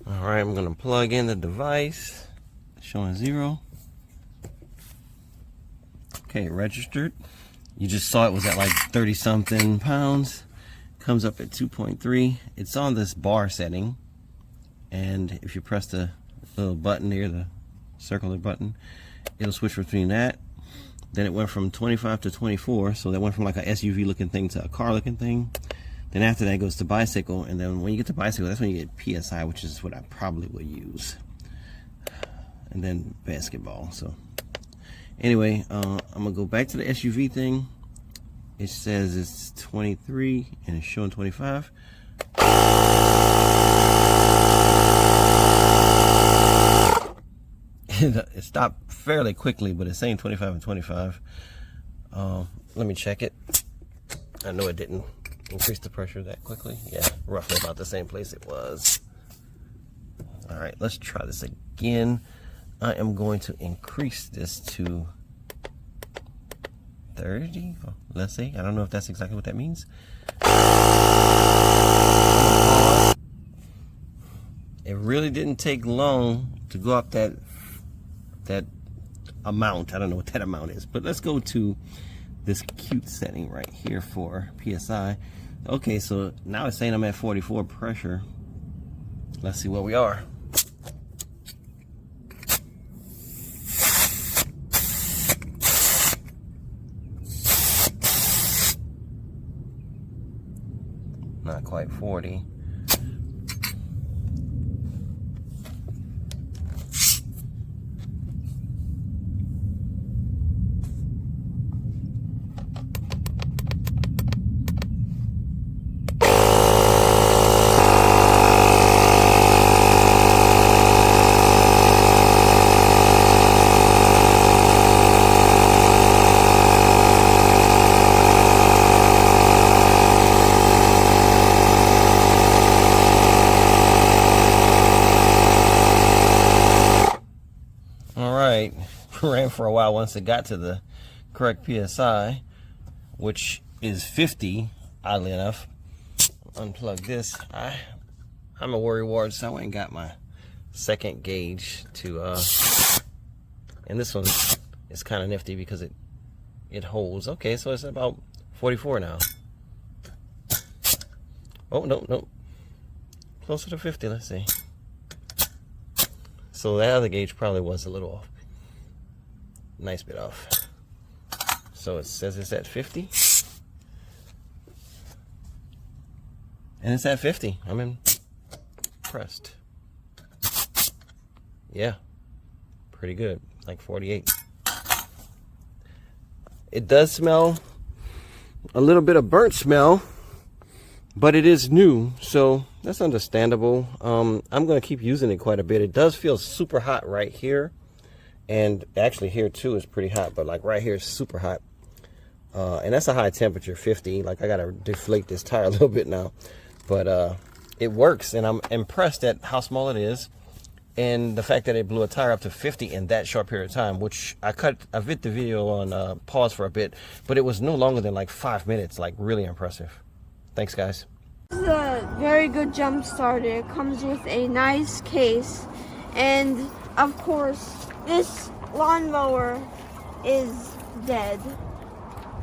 All right, I'm gonna plug in the device, showing 0. Okay, registered. You just saw it was at like 30 something pounds. Comes up at 2.3. It's on this bar setting, and if you press the little button here, the circular button, it'll switch between that. Then it went from 25 to 24, so that went from like a SUV looking thing to a car looking thing. Then after that it goes to bicycle, and then when you get to bicycle, that's when you get PSI, which is what I probably would use. And then basketball. So anyway, I'm gonna go back to the SUV thing. It says it's 23 and it's showing 25. It stopped fairly quickly, but it's saying 25 and 25. Let me check it. I know it didn't increase the pressure that quickly. Yeah, roughly about the same place it was. All right, let's try this again. I am going to increase this to 30, let's see. I don't know if that's exactly what that means. It really didn't take long to go up that amount. I don't know what that amount is, but let's go to this cute setting right here for PSI. Okay, so now it's saying I'm at 44 pressure. Let's see where we are. Not quite 40. Ran for a while once it got to the correct PSI, which is 50, oddly enough. Unplug this. I'm a worrywart, so I went and got my second gauge to and this one is kind of nifty because it holds. Okay, so it's about 44 now. Oh, no, closer to 50. Let's see. So that other gauge probably was a little off. Nice bit off. So it says it's at 50. And it's at 50. I'm impressed. Yeah. Pretty good. Like 48. It does smell a little bit of burnt smell, but it is new, so that's understandable. I'm going to keep using it quite a bit. It does feel super hot right here. And actually here too is pretty hot, but like right here is super hot. And that's a high temperature, 50. Like I gotta deflate this tire a little bit now. But it works, and I'm impressed at how small it is. And the fact that it blew a tire up to 50 in that short period of time, which I vid the video on pause for a bit, but it was no longer than like 5 minutes. Like really impressive. Thanks guys. This is a very good jump starter. It comes with a nice case, and of course this lawnmower is dead.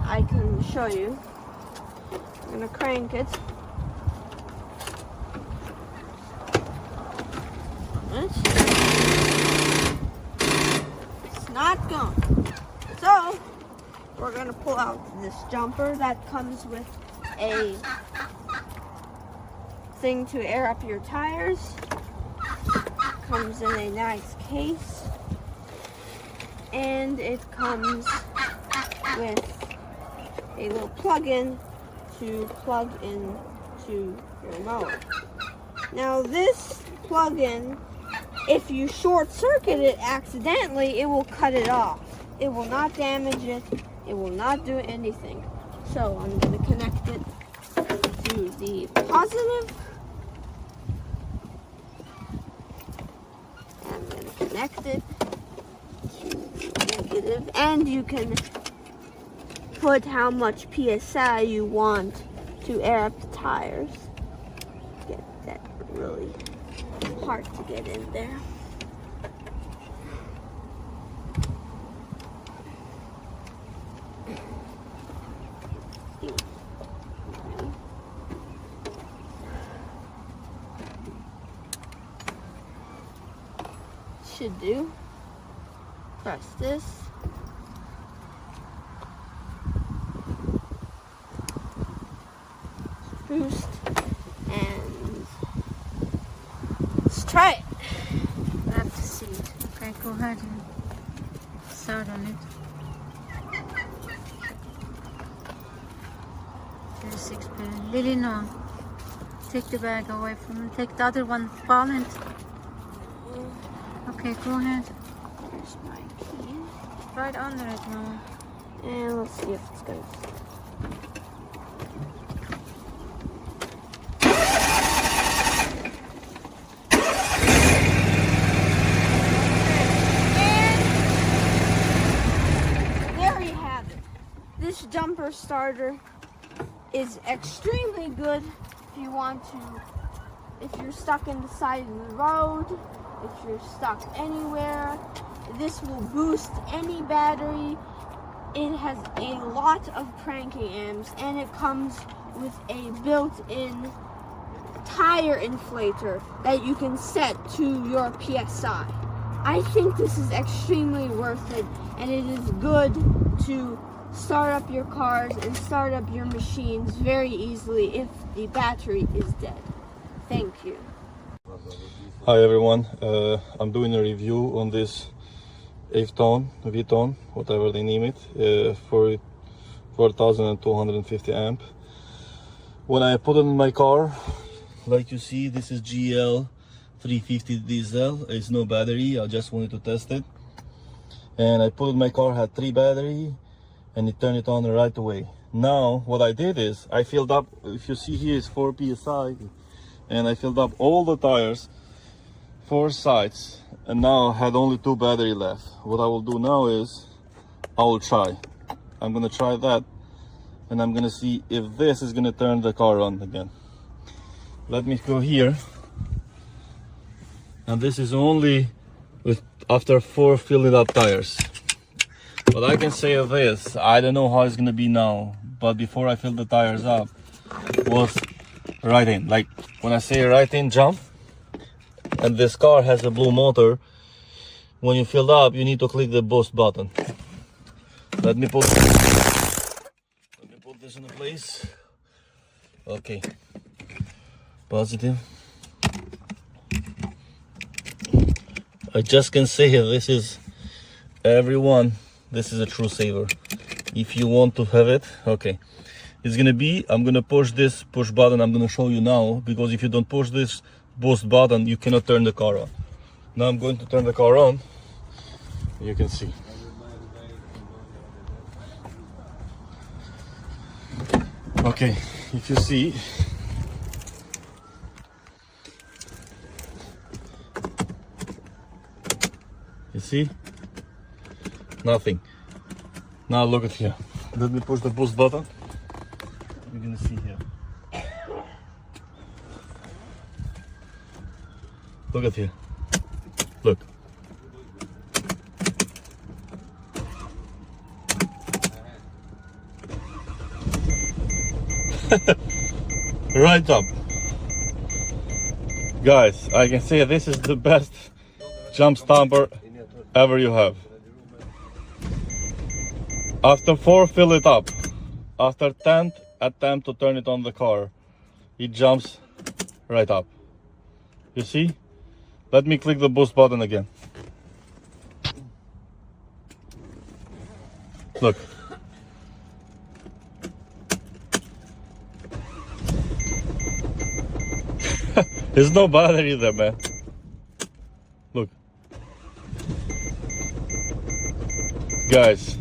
I can show you. I'm gonna crank it. It's not going. So we're gonna pull out this jumper that comes with a thing to air up your tires. Comes in a nice case. And it comes with a little plug-in to plug into your mower. Now this plug-in, if you short circuit it accidentally, it will cut it off. It will not damage it. It will not do anything. So I'm going to connect it to the positive. I'm going to connect it negative, and you can put how much PSI you want to air up the tires. Get that really hard to get in there. Should do. Press this. Boost, and let's try it. I have to see it. Okay, go ahead and start on it. 36 pounds. Lily, no. Take the bag away from it. Take the other one, ball and. Okay, go ahead. Here's my key. Right under it now. And let's see if it's gonna. This jumper starter is extremely good if you want to, if you're stuck in the side of the road, if you're stuck anywhere. This will boost any battery. It has a lot of cranking amps, and it comes with a built-in tire inflator that you can set to your PSI. I think this is extremely worth it, and it is good to start up your cars and start up your machines very easily if the battery is dead. Thank you. Hi everyone, I'm doing a review on this VTOMAN, whatever they name it, for 4250 amp. When I put it in my car, like you see, this is GL 350 diesel. It's no battery, I just wanted to test it. And I put it in my car, had 3 battery, and it turned it on right away. Now what I did is I filled up, if you see here is 4 psi, and I filled up all the tires, 4 sides, and now I had only 2 battery left. What I will do now is I will try. I'm gonna try that, and I'm gonna see if this is gonna turn the car on again. Let me go here, and this is only with after 4 filling up tires. What I can say of this, I don't know how it's gonna be now, but before I filled the tires up, was right in. Like when I say right in, jump, and this car has a blue motor. When you fill up, you need to click the boost button. Let me put this in place. Okay, positive. I just can say here, this is everyone. This is a true saver. If you want to have it, okay. It's gonna be, I'm gonna push this push button. I'm gonna show you now, because if you don't push this boost button, you cannot turn the car on. Now I'm going to turn the car on. You can see. Okay, if you see, you see? Nothing. Now look at here. Let me push the boost button. You're gonna see here. Look at here. Look. Right up. Guys, I can say this is the best jump stamper ever you have. After 4 fill it up, after 10th attempt to turn it on the car, it jumps right up. You see? Let me click the boost button again. Look. There's no battery there, man. Look. Guys,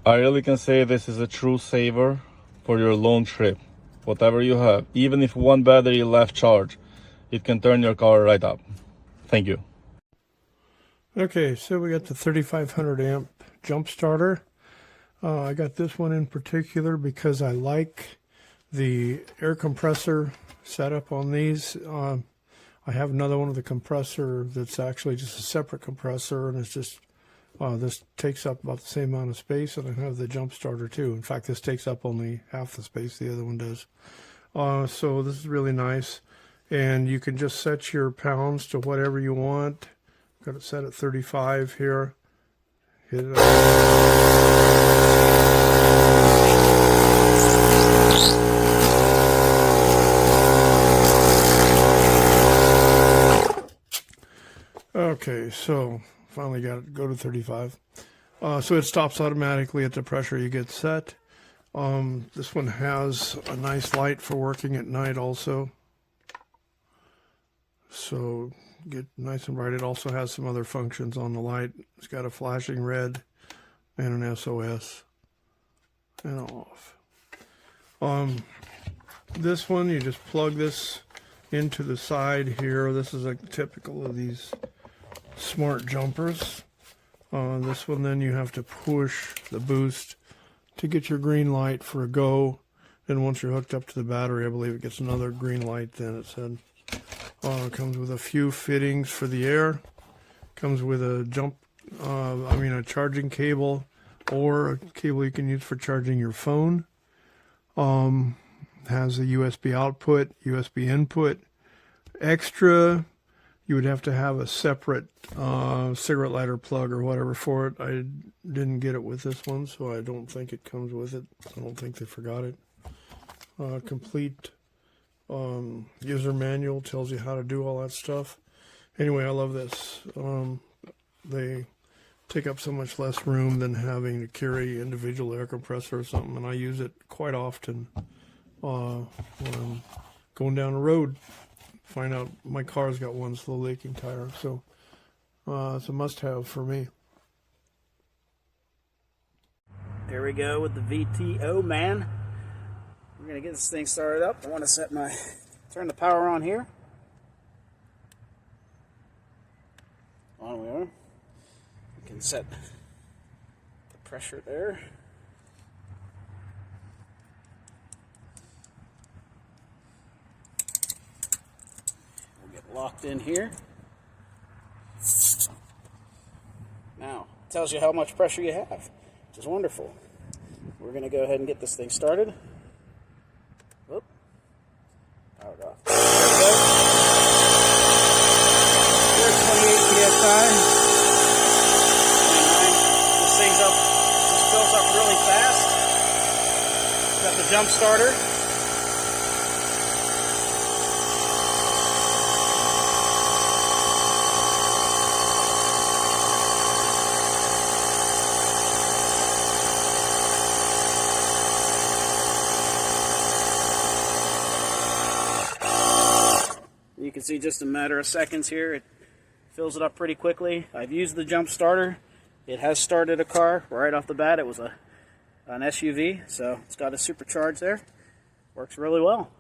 I really can say this is a true saver for your long trip. Whatever you have, even if 1 battery left charge, it can turn your car right up. Thank you. Okay, so we got the 3500 amp jump starter. I got this one in particular because I like the air compressor setup on these. I have another one of the compressor that's actually just a separate compressor, and it's just this takes up about the same amount of space, and I have the jump starter too. In fact, this takes up only half the space the other one does. So this is really nice, and you can just set your pounds to whatever you want. Got it set at 35 here. Hit it Okay, so finally got it, go to 35. So it stops automatically at the pressure you get set. This one has a nice light for working at night also. So get nice and bright. It also has some other functions on the light. It's got a flashing red and an SOS and off. This one, you just plug this into the side here. This is like typical of these smart jumpers. This one, then you have to push the boost to get your green light for a go. Then once you're hooked up to the battery, I believe it gets another green light then, it said. It comes with a few fittings for the air. Comes with a a charging cable, or a cable you can use for charging your phone. Has a USB output, USB input. Extra, you would have to have a separate cigarette lighter plug or whatever for it. I didn't get it with this one, so I don't think it comes with it. I don't think they forgot it. Complete user manual tells you how to do all that stuff. Anyway, I love this. They take up so much less room than having to carry individual air compressor or something, and I use it quite often when I'm going down the road. Find out my car's got one slow leaking tire, so it's a must-have for me. There we go with the VTOMAN. We're gonna get this thing started up. I want to turn the power on here. On we are. We can set the pressure there. We'll get locked in here. Now, it tells you how much pressure you have, which is wonderful. We're going to go ahead and get this thing started. Whoop. Powered off. There we go. There's 28 psi. 29. This thing's up. This fills up really fast. Got the jump starter. You can see just a matter of seconds here, it fills it up pretty quickly. I've used the jump starter. It has started a car right off the bat. It was an SUV, so it's got a supercharge there. Works really well.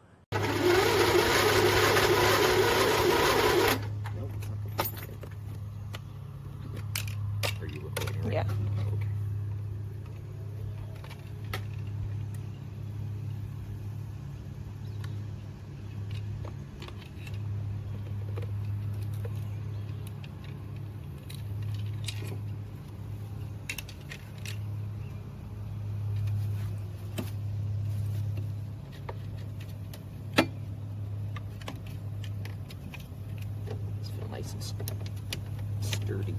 Yeah. Nice and sturdy.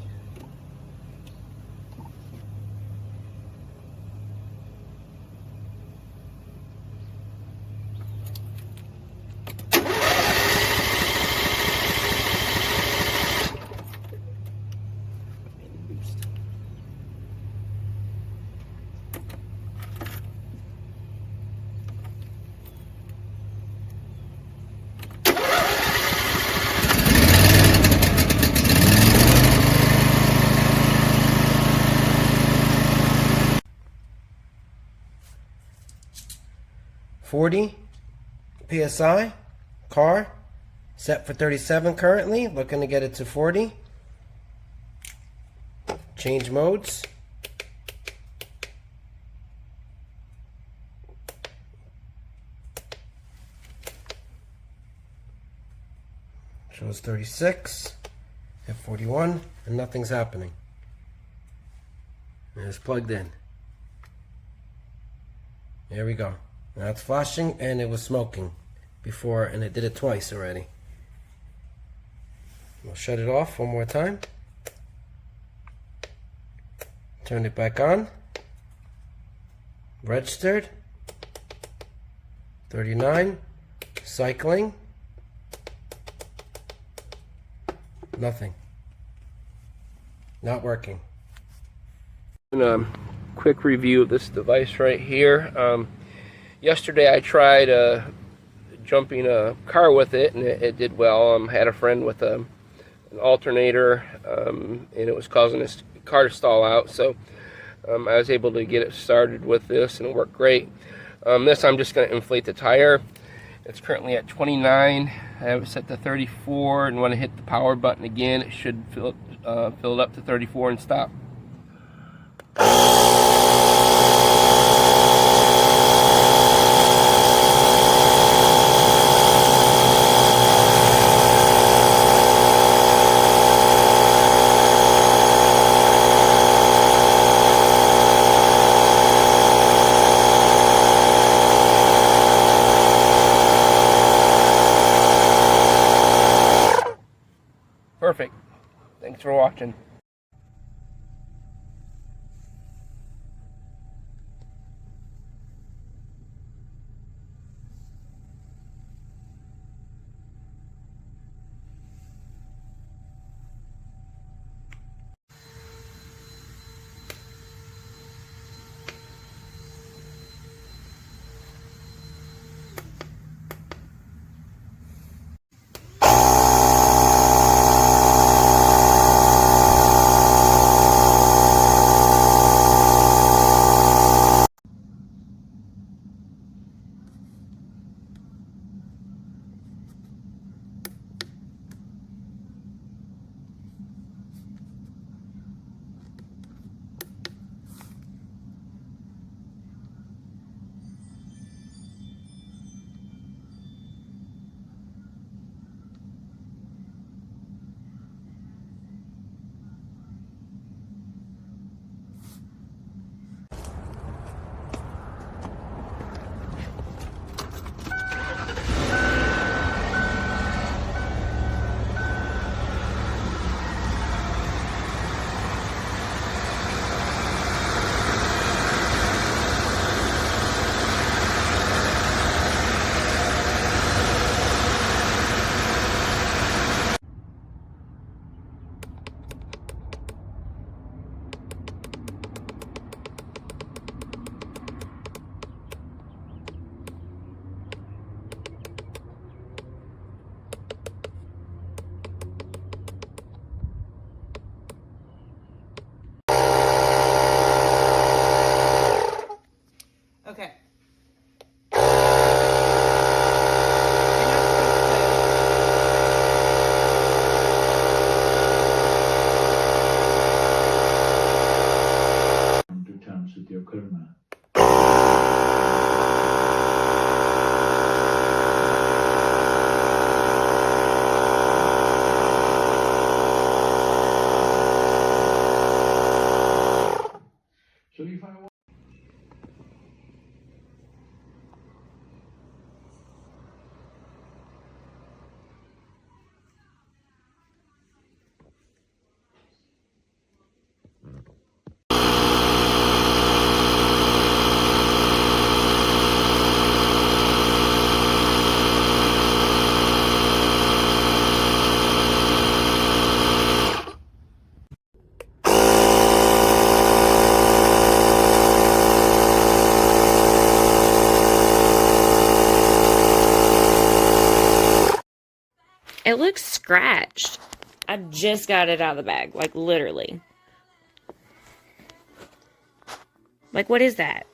$40 PSI, car, set for 37 currently, looking to get it to 40. Change modes. Shows 36, hit 41, and nothing's happening. And it's plugged in. There we go. Now it's flashing, and it was smoking before, and it did it twice already. We'll shut it off one more time. Turn it back on. Registered. 39. Cycling. Nothing. Not working. A quick review of this device right here. Yesterday I tried jumping a car with it, and it did well. Had a friend with an alternator, and it was causing this car to stall out, so I was able to get it started with this, and it worked great. This I'm just going to inflate the tire. It's currently at 29. I have it set to 34, and when I hit the power button again, it should fill it up to 34 and stop. Perfect. Thanks for watching. Okay. Come to terms with your karma. So if I want It looks scratched. I just got it out of the bag, like literally. Like, what is that?